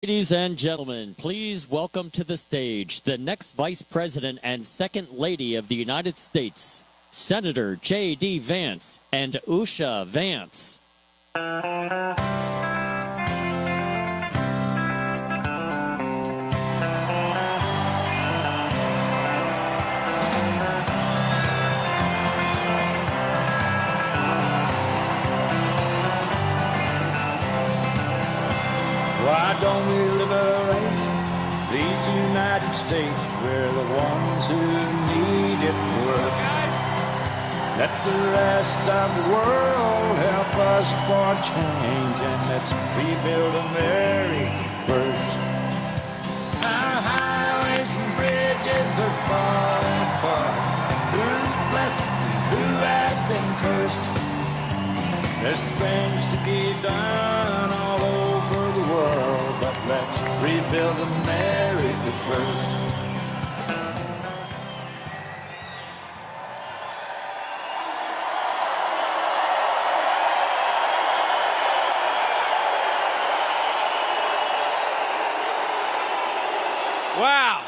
Ladies and gentlemen, please welcome to the stage the next Vice President and Second Lady of the United States, Senator JD Vance and Usha Vance. Why don't we liberate these United States? We're the ones who need it most. Let the rest of the world help us for change, and let's rebuild America first. Our highways and bridges are falling apart. Who's blessed and who has been cursed? There's things to be done all over the world, but let's rebuild America first. Wow.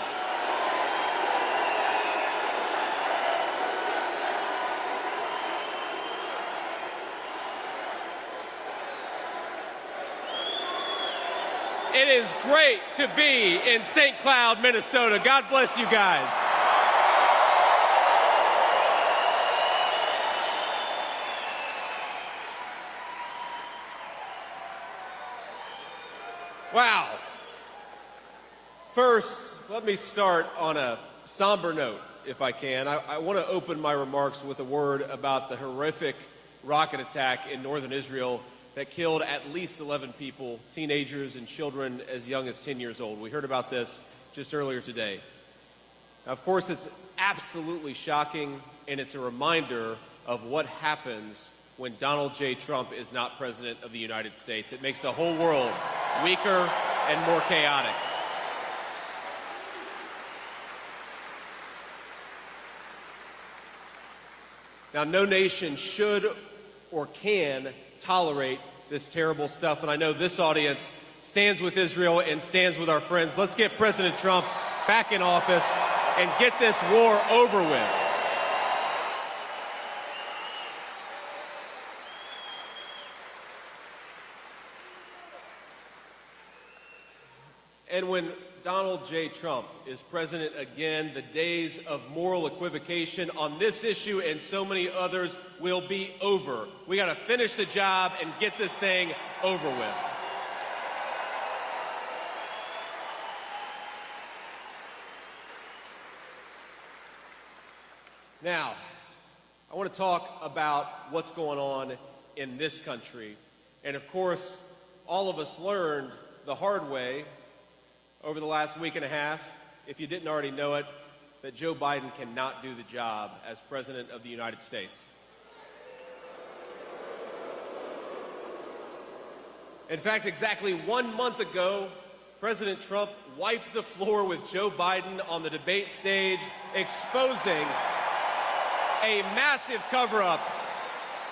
It is great to be in St. Cloud, Minnesota. God bless you guys. Wow. First, let me start on a somber note, if I can. I want to open my remarks with a word about the horrific rocket attack in northern Israel that killed at least 11 people, teenagers and children as young as 10 years old. We heard about this just earlier today. Now, of course, it's absolutely shocking, and it's a reminder of what happens when Donald J. Trump is not president of the United States. It makes the whole world weaker and more chaotic. Now, no nation should or can tolerate this terrible stuff, and I know this audience stands with Israel and stands with our friends. Let's get President Trump back in office and get this war over with. And when Donald J. Trump is president again, the days of moral equivocation on this issue and so many others will be over. We got to finish the job and get this thing over with. Now, I want to talk about what's going on in this country. And of course, all of us learned the hard way over the last week and a half, if you didn't already know it, that Joe Biden cannot do the job as President of the United States. In fact, exactly 1 month ago, President Trump wiped the floor with Joe Biden on the debate stage, exposing a massive cover-up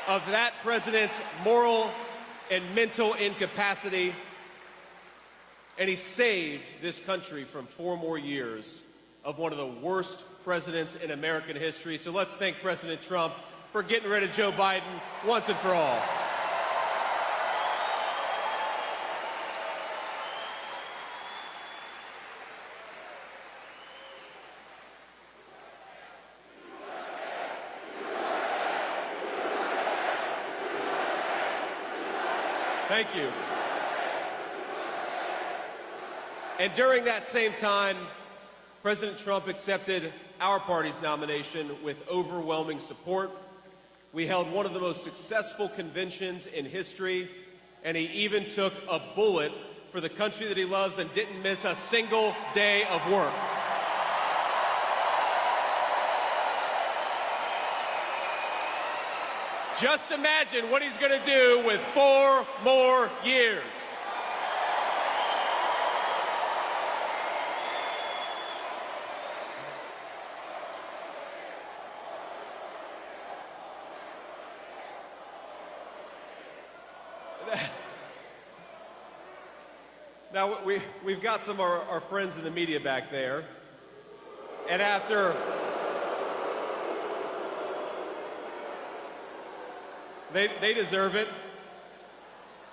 of that president's moral and mental incapacity. And he saved this country from 4 more years of one of the worst presidents in American history. So let's thank President Trump for getting rid of Joe Biden once and for all. Thank you. And during that same time, President Trump accepted our party's nomination with overwhelming support. We held one of the most successful conventions in history, and he even took a bullet for the country that he loves and didn't miss a single day of work. Just imagine what he's going to do with 4 more years. Now, we've got some of our friends in the media back there. And after they deserve it.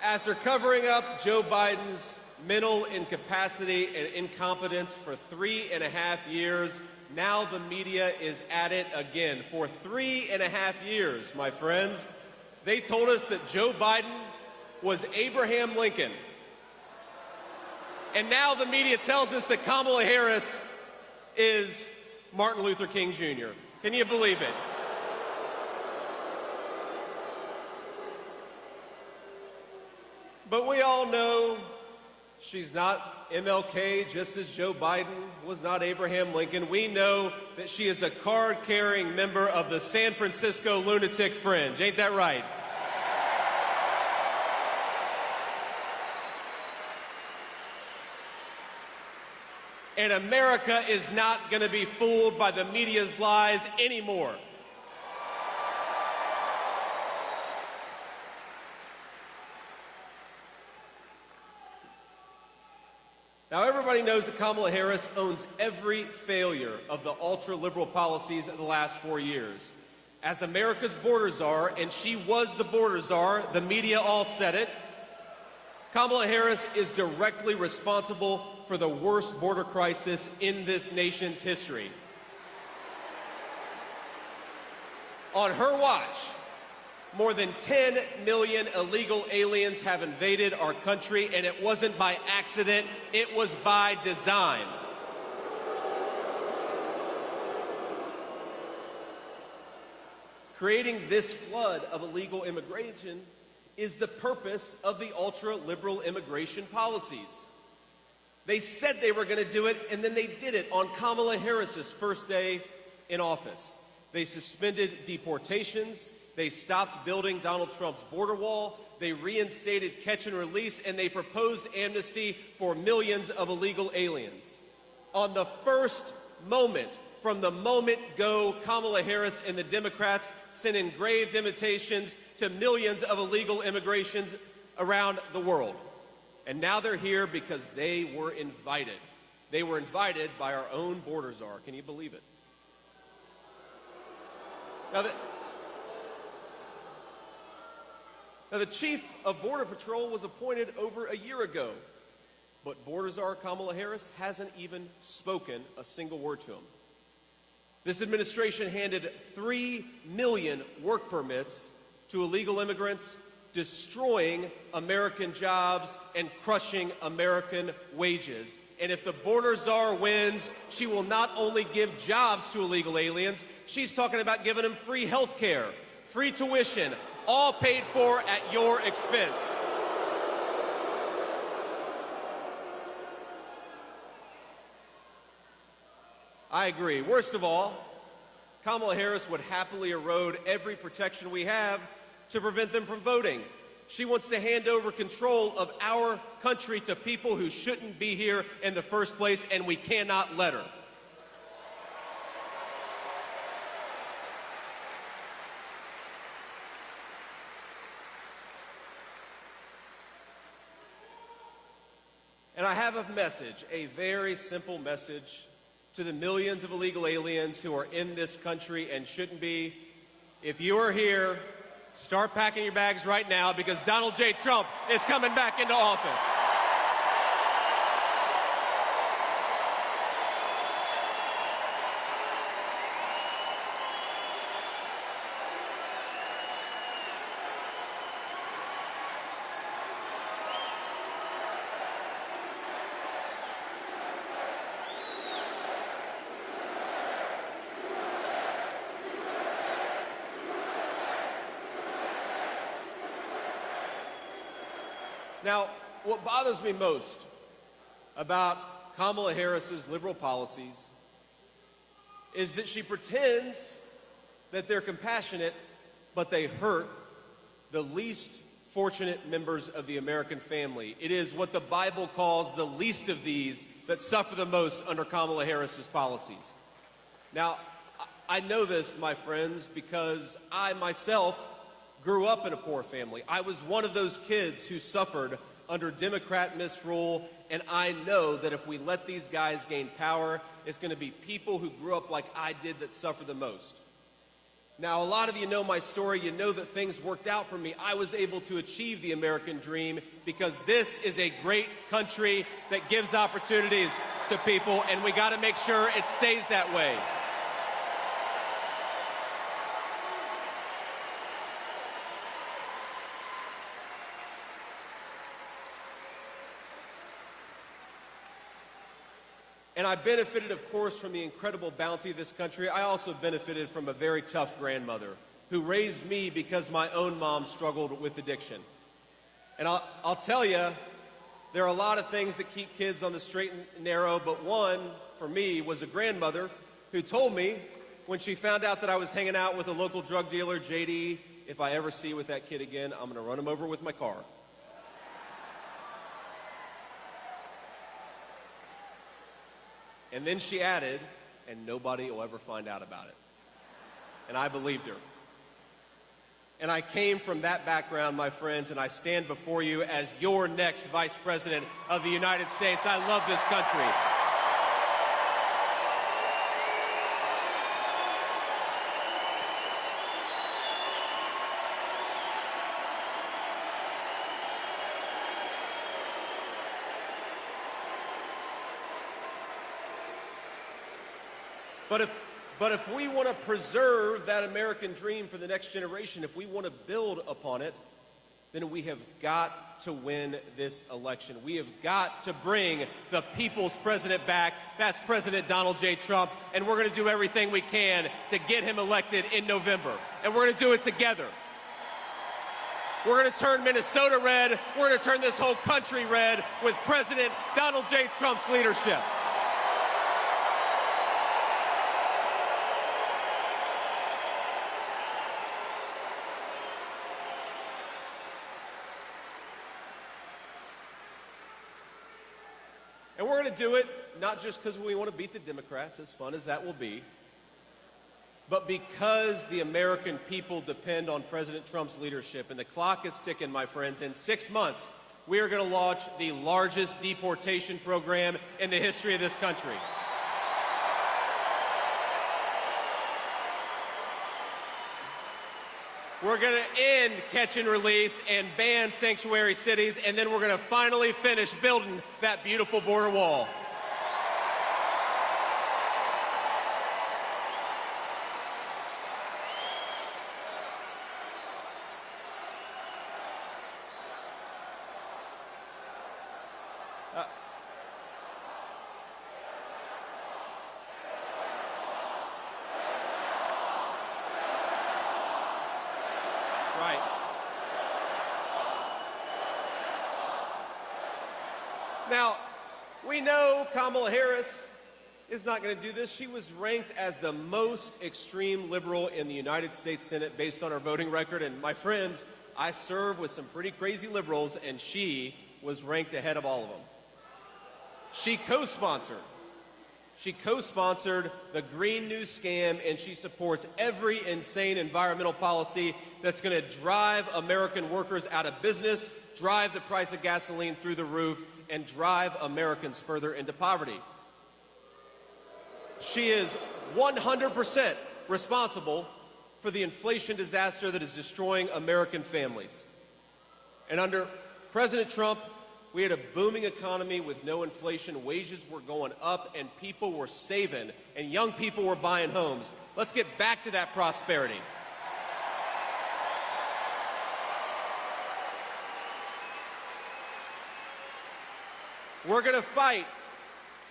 After covering up Joe Biden's mental incapacity and incompetence for 3.5 years, now the media is at it again. For 3.5 years, my friends, they told us that Joe Biden was Abraham Lincoln. And now the media tells us that Kamala Harris is Martin Luther King Jr. Can you believe it? But we all know she's not MLK, just as Joe Biden was not Abraham Lincoln. We know that she is a card-carrying member of the San Francisco lunatic fringe. Ain't that right? And America is not going to be fooled by the media's lies anymore. Now, everybody knows that Kamala Harris owns every failure of the ultra-liberal policies of the last 4 years. As America's border czar, and she was the border czar, the media all said it, Kamala Harris is directly responsible for the worst border crisis in this nation's history. On her watch, more than 10 million illegal aliens have invaded our country, and it wasn't by accident, it was by design. Creating this flood of illegal immigration is the purpose of the ultra-liberal immigration policies. They said they were going to do it, and then they did it on Kamala Harris's first day in office. They suspended deportations. They stopped building Donald Trump's border wall. They reinstated catch and release, and they proposed amnesty for millions of illegal aliens. On the first moment, from the moment go, Kamala Harris and the Democrats sent engraved invitations to millions of illegal immigrations around the world. And now they're here because they were invited. They were invited by our own border czar. Can you believe it? Now, the chief of Border Patrol was appointed over a year ago, but border czar Kamala Harris hasn't even spoken a single word to him. This administration handed 3 million work permits to illegal immigrants, destroying American jobs and crushing American wages. And if the border czar wins, she will not only give jobs to illegal aliens, she's talking about giving them free health care, free tuition, all paid for at your expense. I agree. Worst of all, Kamala Harris would happily erode every protection we have to prevent them from voting. She wants to hand over control of our country to people who shouldn't be here in the first place, and we cannot let her. And I have a message, a very simple message to the millions of illegal aliens who are in this country and shouldn't be. If you are here, start packing your bags right now, because Donald J. Trump is coming back into office. Now, what bothers me most about Kamala Harris's liberal policies is that she pretends that they're compassionate, but they hurt the least fortunate members of the American family. It is what the Bible calls the least of these that suffer the most under Kamala Harris's policies. Now, I know this, my friends, because I myself grew up in a poor family. I was one of those kids who suffered under Democrat misrule, and I know that if we let these guys gain power, it's going to be people who grew up like I did that suffer the most. Now, a lot of you know my story. You know that things worked out for me. I was able to achieve the American dream because this is a great country that gives opportunities to people, and we got to make sure it stays that way. And I benefited, of course, from the incredible bounty of this country. I also benefited from a very tough grandmother who raised me because my own mom struggled with addiction. And I'll tell you, there are a lot of things that keep kids on the straight and narrow, but one, for me, was a grandmother who told me when she found out that I was hanging out with a local drug dealer, JD, if I ever see you with that kid again, I'm going to run him over with my car. And then she added, and nobody will ever find out about it. And I believed her. And I came from that background, my friends, and I stand before you as your next Vice President of the United States. I love this country. But if we want to preserve that American dream for the next generation, if we want to build upon it, then we have got to win this election. We have got to bring the people's president back. That's President Donald J. Trump, and we're going to do everything we can to get him elected in November. And we're going to do it together. We're going to turn Minnesota red. We're going to turn this whole country red with President Donald J. Trump's leadership. And we're going to do it not just because we want to beat the Democrats, as fun as that will be, but because the American people depend on President Trump's leadership. And the clock is ticking, my friends. In 6 months, we are going to launch the largest deportation program in the history of this country. We're going to end catch and release and ban sanctuary cities, and then we're going to finally finish building that beautiful border wall. Right. Now, we know Kamala Harris is not going to do this. She was ranked as the most extreme liberal in the United States Senate based on her voting record. And my friends, I serve with some pretty crazy liberals, and she was ranked ahead of all of them. She co-sponsored the Green New Scam, and she supports every insane environmental policy that's going to drive American workers out of business, drive the price of gasoline through the roof, and drive Americans further into poverty. She is 100% responsible for the inflation disaster that is destroying American families. And under President Trump, we had a booming economy with no inflation. Wages were going up, and people were saving, and young people were buying homes. Let's get back to that prosperity. We're going to fight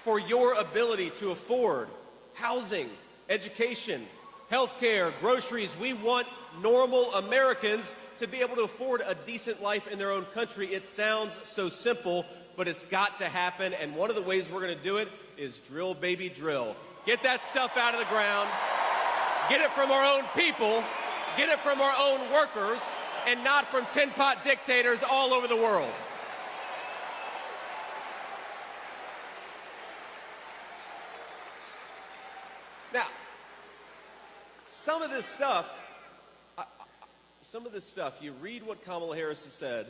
for your ability to afford housing, education, health care, groceries. We want normal Americans to be able to afford a decent life in their own country. It sounds so simple, but it's got to happen. And one of the ways we're going to do it is drill, baby, drill. Get that stuff out of the ground. Get it from our own people. Get it from our own workers, and not from tin pot dictators all over the world. Now, some of this stuff, you read what Kamala Harris has said,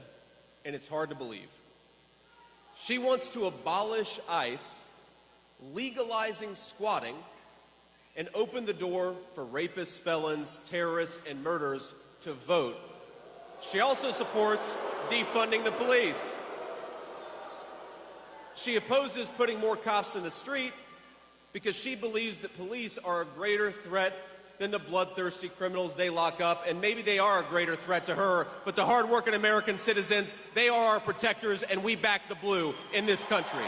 and it's hard to believe. She wants to abolish ICE, legalizing squatting, and open the door for rapists, felons, terrorists, and murderers to vote. She also supports defunding the police. She opposes putting more cops in the street because she believes that police are a greater threat than the bloodthirsty criminals they lock up, and maybe they are a greater threat to her, but to hardworking American citizens, they are our protectors, and we back the blue in this country.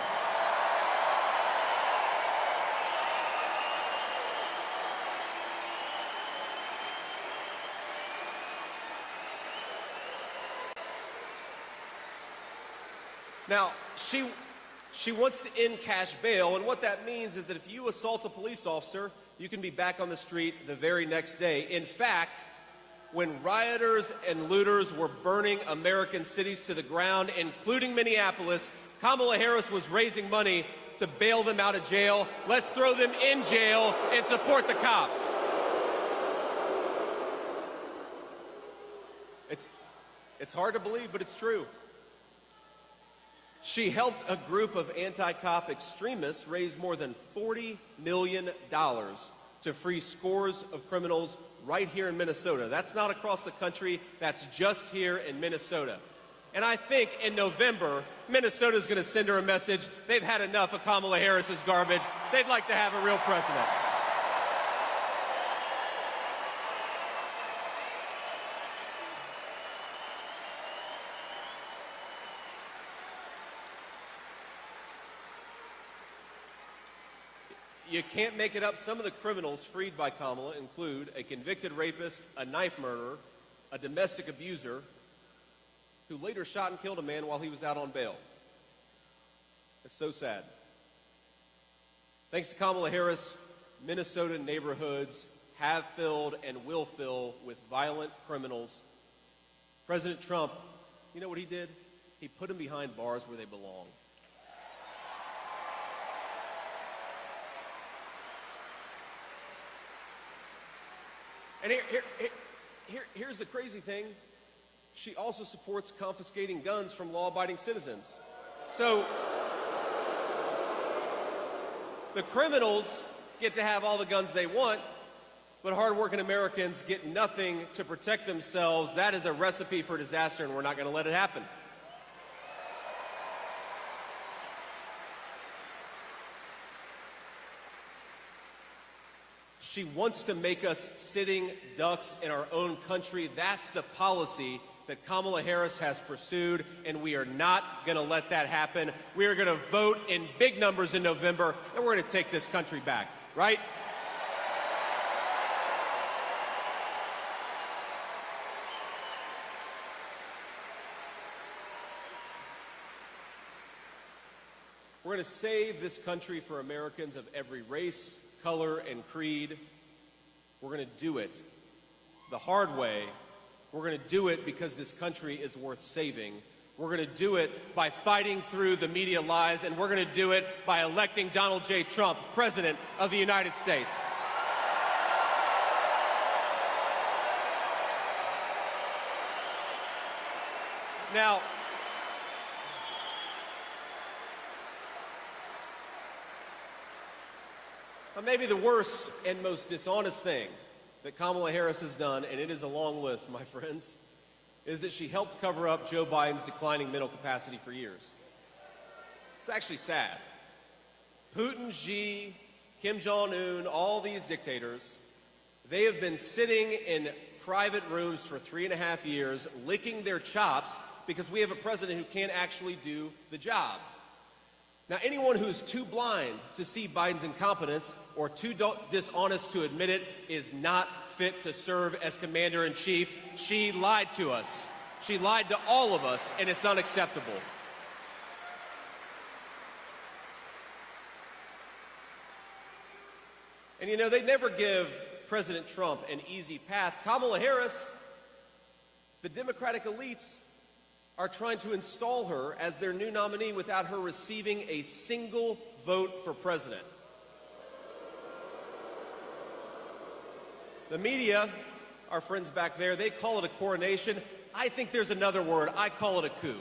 Now, she wants to end cash bail, and what that means is that if you assault a police officer, you can be back on the street the very next day. In fact, when rioters and looters were burning American cities to the ground, including Minneapolis, Kamala Harris was raising money to bail them out of jail. Let's throw them in jail and support the cops. It's hard to believe, but it's true. She helped a group of anti-cop extremists raise more than $40 million to free scores of criminals right here in Minnesota. That's not across the country, that's just here in Minnesota. And I think in November, Minnesota's going to send her a message. They've had enough of Kamala Harris's garbage. They'd like to have a real president. You can't make it up. Some of the criminals freed by Kamala include a convicted rapist, a knife murderer, a domestic abuser, who later shot and killed a man while he was out on bail. It's so sad. Thanks to Kamala Harris, Minnesota neighborhoods have filled and will fill with violent criminals. President Trump, you know what he did? He put them behind bars where they belong. And here's the crazy thing. She also supports confiscating guns from law-abiding citizens. So the criminals get to have all the guns they want, but hardworking Americans get nothing to protect themselves. That is a recipe for disaster, and we're not going to let it happen. She wants to make us sitting ducks in our own country. That's the policy that Kamala Harris has pursued, and we are not going to let that happen. We are going to vote in big numbers in November, and we're going to take this country back, right? We're going to save this country for Americans of every race, color, and creed. We're going to do it the hard way. We're going to do it because this country is worth saving. We're going to do it by fighting through the media lies, and we're going to do it by electing Donald J. Trump, President of the United States. Now, maybe the worst and most dishonest thing that Kamala Harris has done, and it is a long list, my friends, is that she helped cover up Joe Biden's declining mental capacity for years. It's actually sad. Putin, Xi, Kim Jong-un, all these dictators, they have been sitting in private rooms for 3.5 years, licking their chops because we have a president who can't actually do the job. Now, anyone who's too blind to see Biden's incompetence or too dishonest to admit it is not fit to serve as commander-in-chief. She lied to us. She lied to all of us, and it's unacceptable. And you know, they never give President Trump an easy path. Kamala Harris, the Democratic elites are trying to install her as their new nominee without her receiving a single vote for president. The media, our friends back there, they call it a coronation. I think there's another word. I call it a coup.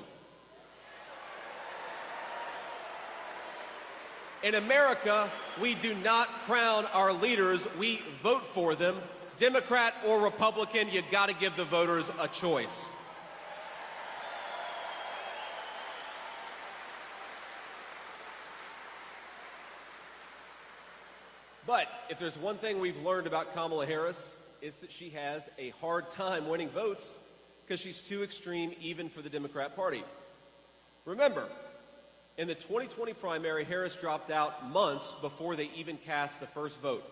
In America, we do not crown our leaders, we vote for them. Democrat or Republican, you got to give the voters a choice. But if there's one thing we've learned about Kamala Harris, it's that she has a hard time winning votes because she's too extreme even for the Democrat Party. Remember, in the 2020 primary, Harris dropped out months before they even cast the first vote.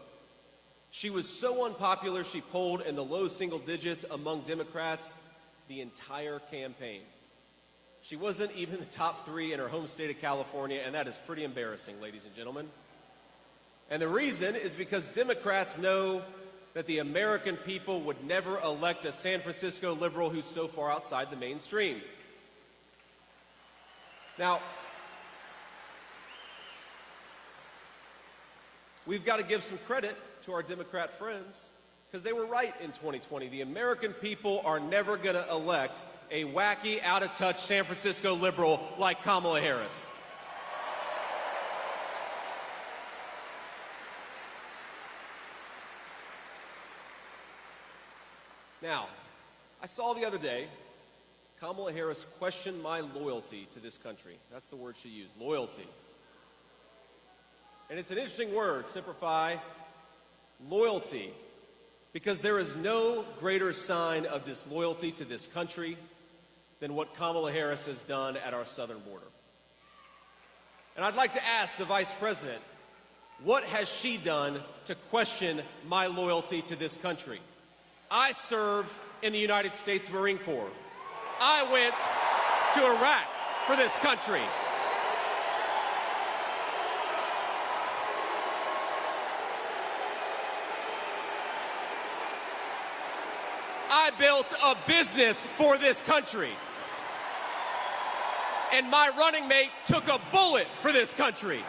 She was so unpopular, she polled in the low single digits among Democrats the entire campaign. She wasn't even the top 3 in her home state of California, and that is pretty embarrassing, ladies and gentlemen. And the reason is because Democrats know that the American people would never elect a San Francisco liberal who's so far outside the mainstream. Now, we've got to give some credit to our Democrat friends because they were right in 2020. The American people are never going to elect a wacky, out-of-touch San Francisco liberal like Kamala Harris. Now, I saw the other day Kamala Harris questioned my loyalty to this country. That's the word she used, loyalty. And it's an interesting word, simplify, loyalty, because there is no greater sign of disloyalty to this country than what Kamala Harris has done at our southern border. And I'd like to ask the Vice President, what has she done to question my loyalty to this country? I served in the United States Marine Corps. I went to Iraq for this country. I built a business for this country. And my running mate took a bullet for this country.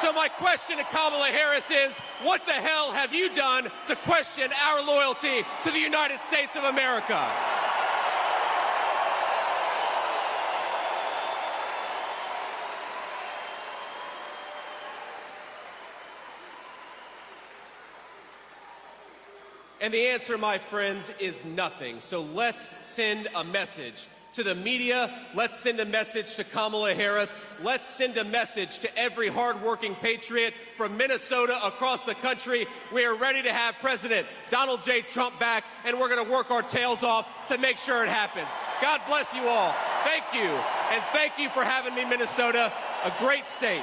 So my question to Kamala Harris is, what the hell have you done to question our loyalty to the United States of America? And the answer, my friends, is nothing. So let's send a message to the media. Let's send a message to Kamala Harris. Let's send a message to every hardworking patriot from Minnesota across the country. We are ready to have President Donald J. Trump back, and we're going to work our tails off to make sure it happens. God bless you all. Thank you. And thank you for having me, Minnesota, a great state.